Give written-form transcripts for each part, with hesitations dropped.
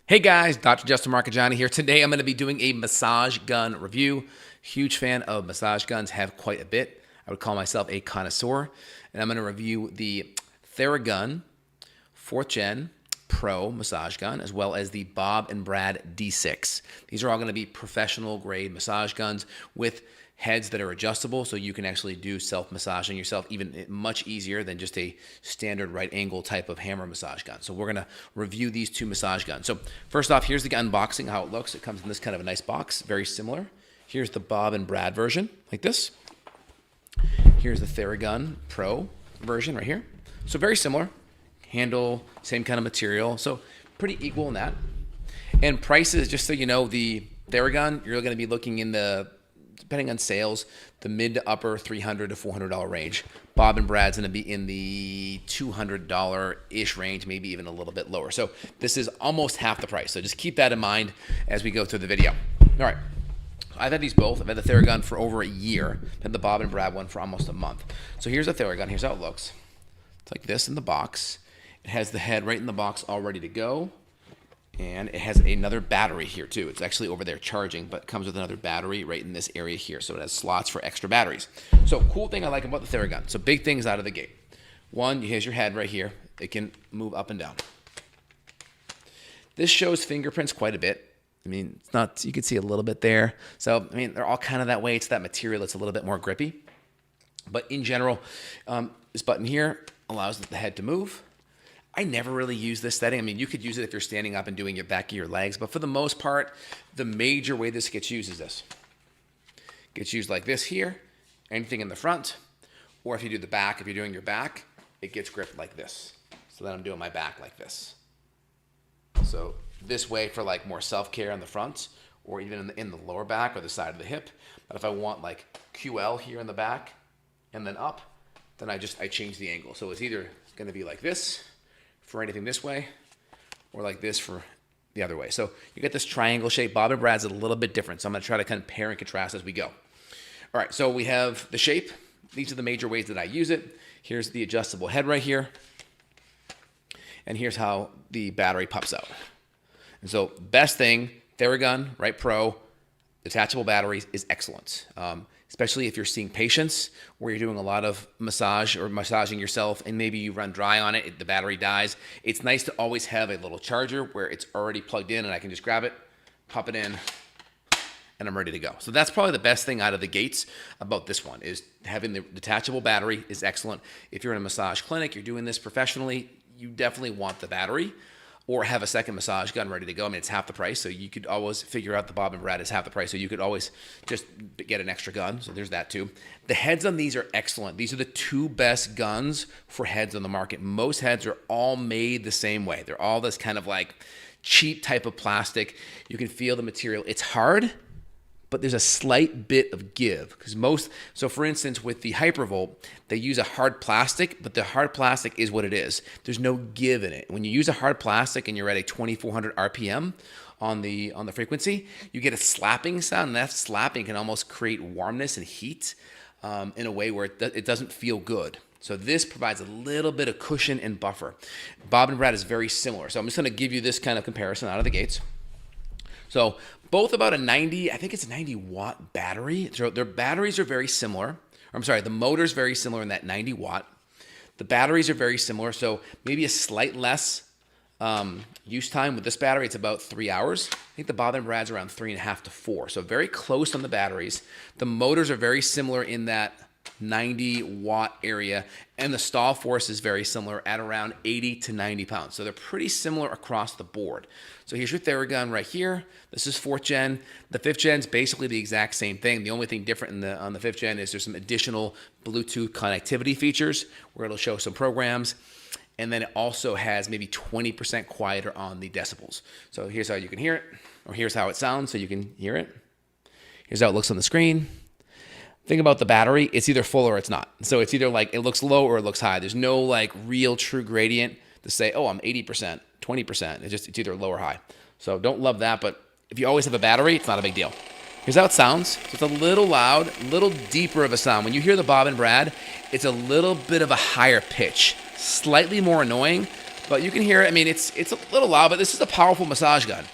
Hey guys, Dr. Justin Marchegiani here. Today I'm going to be doing a massage gun review. Huge fan of massage guns, have quite a bit. I would call myself a connoisseur. And I'm going to review the Theragun 4th Gen Pro massage gun, as well as the Bob and Brad D6. These are all going to be professional grade massage guns with heads that are adjustable, so you can actually do self-massaging yourself even much easier than just a standard right angle type of hammer massage gun. So we're going to review these two massage guns. So first off, here's the unboxing, how it looks. It comes in this kind of a nice box, very similar. Here's the Bob and Brad version, like this. Here's the Theragun Pro version right here. So very similar. Handle, same kind of material, so pretty equal in that. And prices, just so you know, the Theragun, you're going to be looking in the, depending on sales, the mid to upper $300 to $400 range. Bob and Brad's going to be in the $200-ish range, maybe even a little bit lower. So this is almost half the price. So just keep that in mind as we go through the video. All right. I've had these both. I've had the Theragun for over a year. I've had the Bob and Brad one for almost a month. So here's the Theragun. Here's how it looks. It's like this in the box. It has the head right in the box all ready to go. And it has another battery here too. It's actually over there charging, but it comes with another battery right in this area here. So it has slots for extra batteries. So cool thing I like about the Theragun. So big things out of the gate. One, here's your head right here. It can move up and down. This shows fingerprints quite a bit. I mean, it's not, you can see a little bit there. So, I mean, they're all kind of that way. It's that material that's a little bit more grippy. But in general, this button here allows the head to move. I never really use this setting. I mean, you could use it if you're standing up and doing your back of your legs, but for the most part, the major way this gets used is this. It gets used like this here, anything in the front, or if you do the back, if you're doing your back, it gets gripped like this. So then I'm doing my back like this. So this way for like more self-care on the front, or even in the lower back or the side of the hip. But if I want like QL here in the back and then up, then I change the angle. So it's either going to be like this for anything this way, or like this for the other way. So you get this triangle shape. Bob and Brad's a little bit different, so I'm gonna try to kind of compare and contrast as we go. All right, so we have the shape. These are the major ways that I use it. Here's the adjustable head right here. And here's how the battery pops out. And so best thing, Theragun, right, Pro, detachable batteries is excellent. Especially if you're seeing patients where you're doing a lot of massage or massaging yourself and maybe you run dry on it, the battery dies. It's nice to always have a little charger where it's already plugged in and I can just grab it, pop it in, and I'm ready to go. So that's probably the best thing out of the gates about this one, is having the detachable battery is excellent. If you're in a massage clinic, you're doing this professionally, you definitely want the battery, or have a second massage gun ready to go. I mean, it's half the price, so you could always figure out the Bob and Brad is half the price, so you could always just get an extra gun, so there's that too. The heads on these are excellent. These are the two best guns for heads on the market. Most heads are all made the same way. They're all this kind of like cheap type of plastic. You can feel the material. It's hard, but there's a slight bit of give, because so for instance, with the Hypervolt, they use a hard plastic, but the hard plastic is what it is. There's no give in it. When you use a hard plastic and you're at a 2400 RPM on the frequency, you get a slapping sound, and that slapping can almost create warmness and heat in a way where it doesn't feel good. So this provides a little bit of cushion and buffer. Bob and Brad is very similar. So I'm just gonna give you this kind of comparison out of the gates. So both about a 90, I think it's a 90 watt battery. So their batteries are very similar. I'm sorry, the motor's very similar in that 90 watt. The batteries are very similar. So maybe a slight less use time with this battery. It's about 3 hours. I think the Bob and Brad's around 3.5 to 4. So very close on the batteries. The motors are very similar in that 90 watt area, and the stall force is very similar at around 80 to 90 pounds. So they're pretty similar across the board. So here's your Theragun right here. This is 4th gen. The 5th gen is basically the exact same thing. The only thing different on the 5th gen is there's some additional Bluetooth connectivity features where it'll show some programs. And then it also has maybe 20% quieter on the decibels. So here's how you can hear it, or here's how it sounds so you can hear it. Here's how it looks on the screen. Thing about the battery, it's either full or it's not. So it's either like it looks low or it looks high. There's no like real true gradient to say, oh, I'm 80%, 20%. It's either low or high. So don't love that, but if you always have a battery, it's not a big deal. Here's how it sounds. So it's a little loud, a little deeper of a sound. When you hear the Bob and Brad, it's a little bit of a higher pitch, slightly more annoying, But you can hear it. I mean, it's a little loud, but this is a powerful massage gun.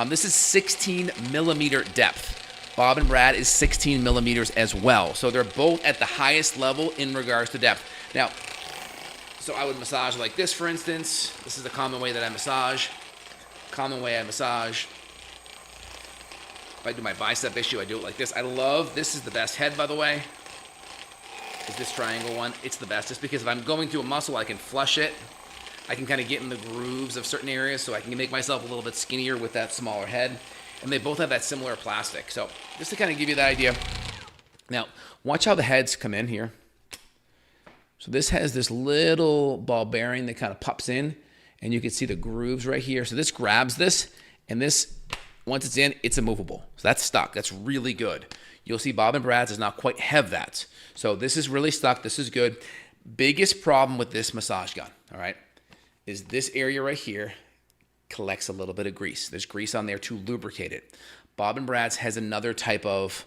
This is 16 millimeter depth. Bob and Brad is 16 millimeters as well. So they're both at the highest level in regards to depth. Now, so I would massage like this, for instance. This is the common way that I massage. Common way I massage. If I do my bicep issue, I do it like this. I love, this is the best head, by the way, is this triangle one. It's the best, just because if I'm going through a muscle, I can flush it. I can kind of get in the grooves of certain areas, so I can make myself a little bit skinnier with that smaller head. And they both have that similar plastic. So just to kind of give you that idea. Now, watch how the heads come in here. So this has this little ball bearing that kind of pops in, and you can see the grooves right here. So this grabs this, and this, once it's in, it's immovable. So that's stuck. That's really good. You'll see Bob and Brad's does not quite have that. So this is really stuck. This is good. Biggest problem with this massage gun, all right, is this area right here collects a little bit of grease. There's grease on there to lubricate it. Bob and Brad's has another type of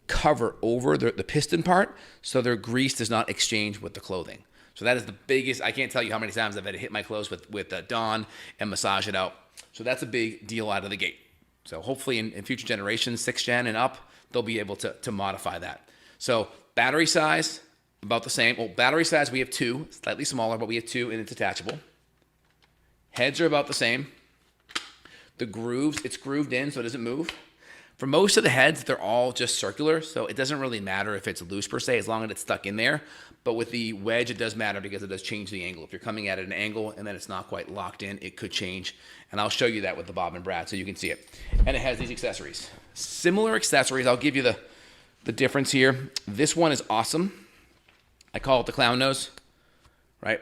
cover over the piston part, so their grease does not exchange with the clothing. So that is the biggest. I can't tell you how many times I've had to hit my clothes with Dawn and massage it out. So that's a big deal out of the gate. So hopefully in future generations, 6th gen and up, they'll be able to modify that. So battery size, about the same. Well, battery size, we have 2, slightly smaller, but we have 2, and it's attachable. Heads are about the same. The grooves, it's grooved in, so it doesn't move. For most of the heads, they're all just circular, so it doesn't really matter if it's loose per se, as long as it's stuck in there. But with the wedge, it does matter because it does change the angle. If you're coming at an angle and then it's not quite locked in, it could change. And I'll show you that with the Bob and Brad so you can see it. And it has these accessories. Similar accessories, I'll give you the difference here. This one is awesome. I call it the clown nose, right?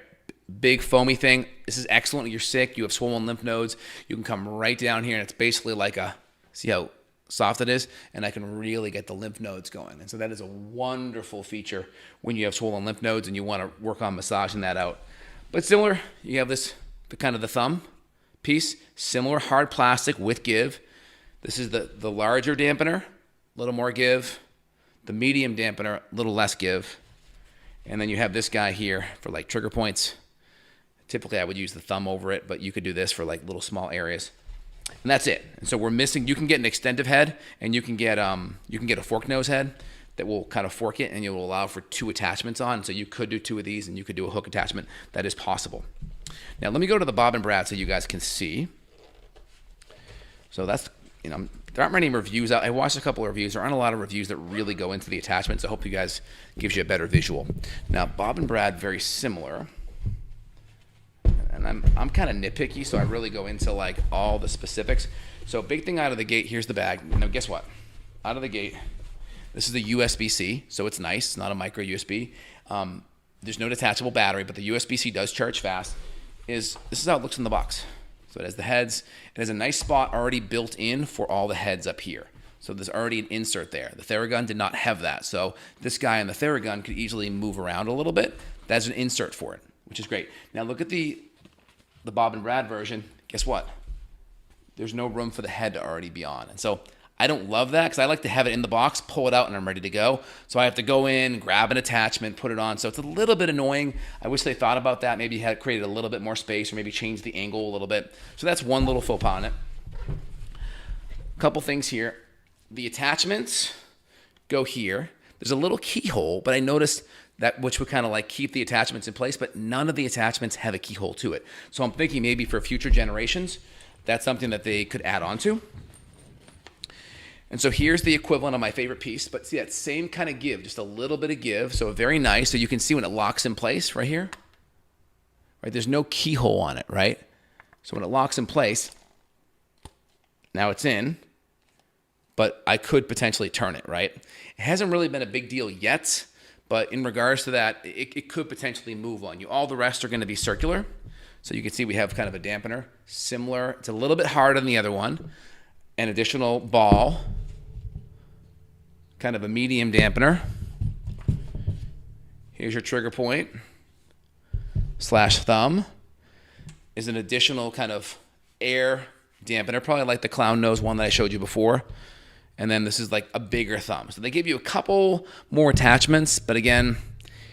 Big foamy thing. This is excellent when you're sick, you have swollen lymph nodes. You can come right down here and it's basically like a, see how soft it is? And I can really get the lymph nodes going. And so that is a wonderful feature when you have swollen lymph nodes and you want to work on massaging that out. But similar, you have this, the kind of the thumb piece, similar hard plastic with give. This is the larger dampener, a little more give. The medium dampener, a little less give. And then you have this guy here for like trigger points. Typically I would use the thumb over it, but you could do this for like little small areas. And that's it. And so we're missing, you can get an extended head and you can get a fork nose head that will kind of fork it and it will allow for 2 attachments on. So you could do 2 of these and you could do a hook attachment. That is possible. Now let me go to the Bob and Brad so you guys can see. So that's, you know, there aren't many reviews out. I watched a couple of reviews. There aren't a lot of reviews that really go into the attachments. I hope you guys gives you a better visual. Now Bob and Brad, very similar. And I'm kind of nitpicky, so I really go into like all the specifics. So big thing out of the gate, here's the bag. Now guess what? Out of the gate, this is a USB-C, so it's nice. It's not a micro USB. There's no detachable battery, but the USB-C does charge fast. This is how it looks in the box. So it has the heads. It has a nice spot already built in for all the heads up here. So there's already an insert there. The Theragun did not have that. So this guy in the Theragun could easily move around a little bit. That's an insert for it, which is great. Now look at the Bob and Brad version. Guess what? There's no room for the head to already be on. And so I don't love that because I like to have it in the box, pull it out, and I'm ready to go. So I have to go in, grab an attachment, put it on. So it's a little bit annoying. I wish they thought about that, maybe had created a little bit more space or maybe changed the angle a little bit. So that's one little faux pas on it. A couple things here. The attachments go here. There's a little keyhole, but I noticed that which would kind of like keep the attachments in place, but none of the attachments have a keyhole to it. So I'm thinking maybe for future generations, that's something that they could add on to. And so here's the equivalent of my favorite piece, but see that same kind of give, just a little bit of give. So very nice. So you can see when it locks in place right here, right? There's no keyhole on it, right? So when it locks in place, now it's in, but I could potentially turn it, right? It hasn't really been a big deal yet, but in regards to that, it could potentially move on you. All the rest are going to be circular. So you can see we have kind of a dampener, similar. It's a little bit harder than the other one. An additional ball, kind of a medium dampener. Here's your trigger point / thumb. Is an additional kind of air dampener, probably like the clown nose one that I showed you before. And then this is like a bigger thumb. So they give you a couple more attachments, but again,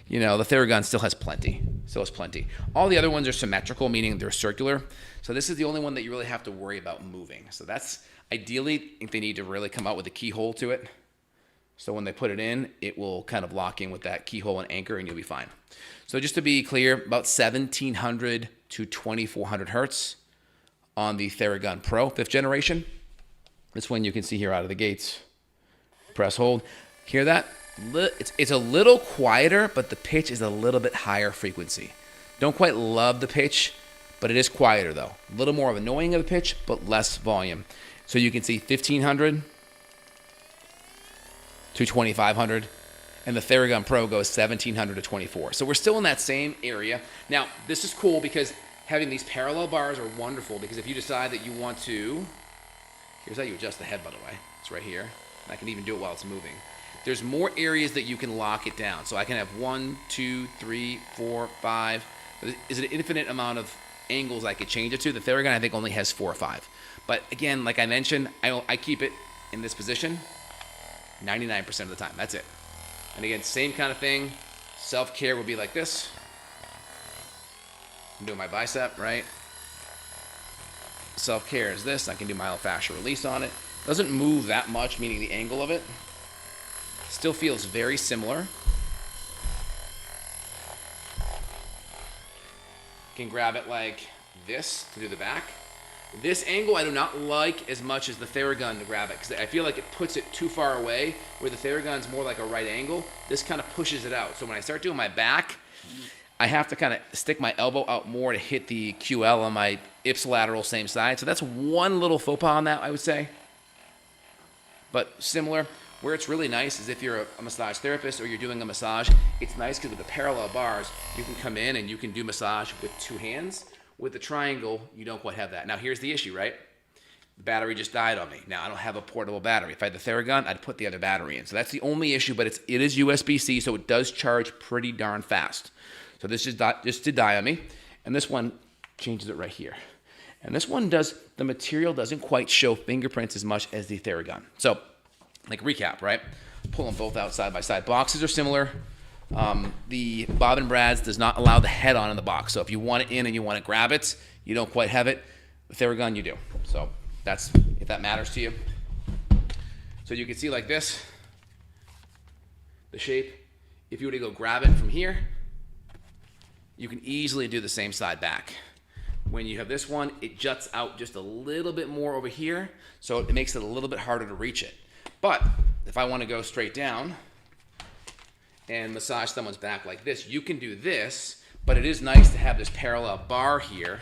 you know, the Theragun still has plenty. Still has plenty. All the other ones are symmetrical, meaning they're circular. So this is the only one that you really have to worry about moving. So that's ideally, I think they need to really come out with a keyhole to it. So when they put it in, it will kind of lock in with that keyhole and anchor, and you'll be fine. So just to be clear, about 1700 to 2400 hertz on the Theragun Pro 5th generation. This one you can see here out of the gates. Press hold. Hear that? It's a little quieter, but the pitch is a little bit higher frequency. Don't quite love the pitch, but it is quieter though. A little more of annoying of a pitch, but less volume. So you can see 1500 to 2500, and the Theragun Pro goes 1700 to 24. So we're still in that same area. Now, this is cool because having these parallel bars are wonderful, because if you decide that you want to, here's how you adjust the head, by the way. It's right here. And I can even do it while it's moving. There's more areas that you can lock it down. So I can have 1, 2, 3, 4, 5. Is it an infinite amount of angles I could change it to? The Theragun, I think, only has 4 or 5. But again, like I mentioned, I keep it in this position 99% of the time. That's it. And again, same kind of thing. Self-care would be like this. I'm doing my bicep, right? Self-care is this. I can do myofascial release on it. Doesn't move that much, meaning the angle of it. Still feels very similar. Can grab it like this to do the back. This angle I do not like as much as the Theragun to grab it, because I feel like it puts it too far away, where the Theragun's more like a right angle. This kind of pushes it out. So when I start doing my back, I have to kind of stick my elbow out more to hit the QL on my ipsilateral same side. So that's one little faux pas on that, I would say. But similar. Where it's really nice is if you're a massage therapist or you're doing a massage, it's nice because with the parallel bars, you can come in and you can do massage with 2 hands. With the triangle, you don't quite have that. Now, here's the issue, right? The battery just died on me. Now, I don't have a portable battery. If I had the Theragun, I'd put the other battery in. So that's the only issue, but it is USB-C, so it does charge pretty darn fast. So this just did die on me. And this one changes it right here. And this one the material doesn't quite show fingerprints as much as the Theragun. So, like recap, right? Pull them both out side by side. Boxes are similar. The Bob and Brad's does not allow the head on in the box. So if you want it in and you want to grab it, you don't quite have it. The Theragun, you do. So that's, if that matters to you. So you can see like this, the shape. If you were to go grab it from here, you can easily do the same side back. When you have this one, it juts out just a little bit more over here, so it makes it a little bit harder to reach it. But if I want to go straight down and massage someone's back like this, you can do this, but it is nice to have this parallel bar here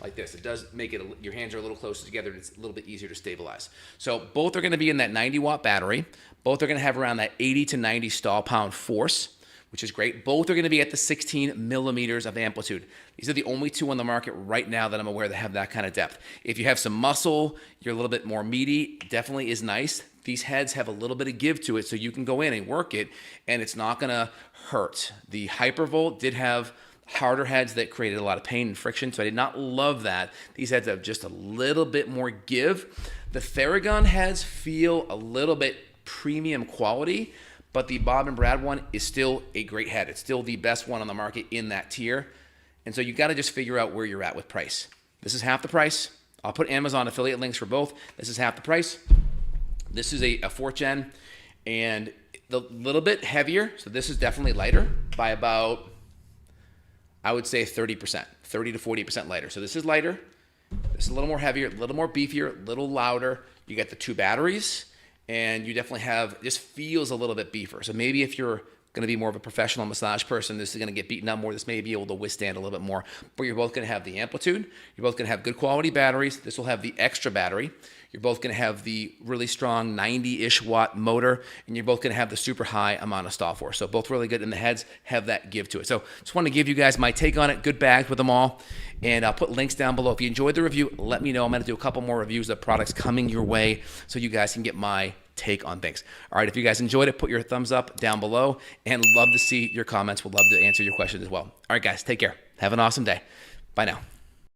like this. It does make it, your hands are a little closer together and it's a little bit easier to stabilize. So both are going to be in that 90-watt battery. Both are going to have around that 80 to 90 stall-pound force, which is great. Both are going to be at the 16 millimeters of amplitude. These are the only 2 on the market right now that I'm aware that have that kind of depth. If you have some muscle, you're a little bit more meaty, definitely is nice. These heads have a little bit of give to it, so you can go in and work it, and it's not going to hurt. The Hypervolt did have harder heads that created a lot of pain and friction, so I did not love that. These heads have just a little bit more give. The Theragun heads feel a little bit premium quality, but the Bob and Brad one is still a great head. It's still the best one on the market in that tier. And so you got to just figure out where you're at with price. This is half the price. I'll put Amazon affiliate links for both. This is half the price. This is a 4th gen and a little bit heavier. So this is definitely lighter by about, I would say 30%, 30 to 40% lighter. So this is lighter. This is a little more heavier, a little more beefier, a little louder. You get the 2 batteries. And you definitely have, just feels a little bit beefer. So maybe if you're going to be more of a professional massage person, this is going to get beaten up more. This may be able to withstand a little bit more. But you're both going to have the amplitude. You're both going to have good quality batteries. This will have the extra battery. You're both going to have the really strong 90-ish watt motor. And you're both going to have the super high amount of stall force. So both really good. And the heads have that give to it. So just want to give you guys my take on it. Good bags with them all. And I'll put links down below. If you enjoyed the review, let me know. I'm going to do a couple more reviews of products coming your way so you guys can get my take on things. All right, if you guys enjoyed it, put your thumbs up down below and love to see your comments. We'll love to answer your questions as well. All right, guys, take care. Have an awesome day. Bye now.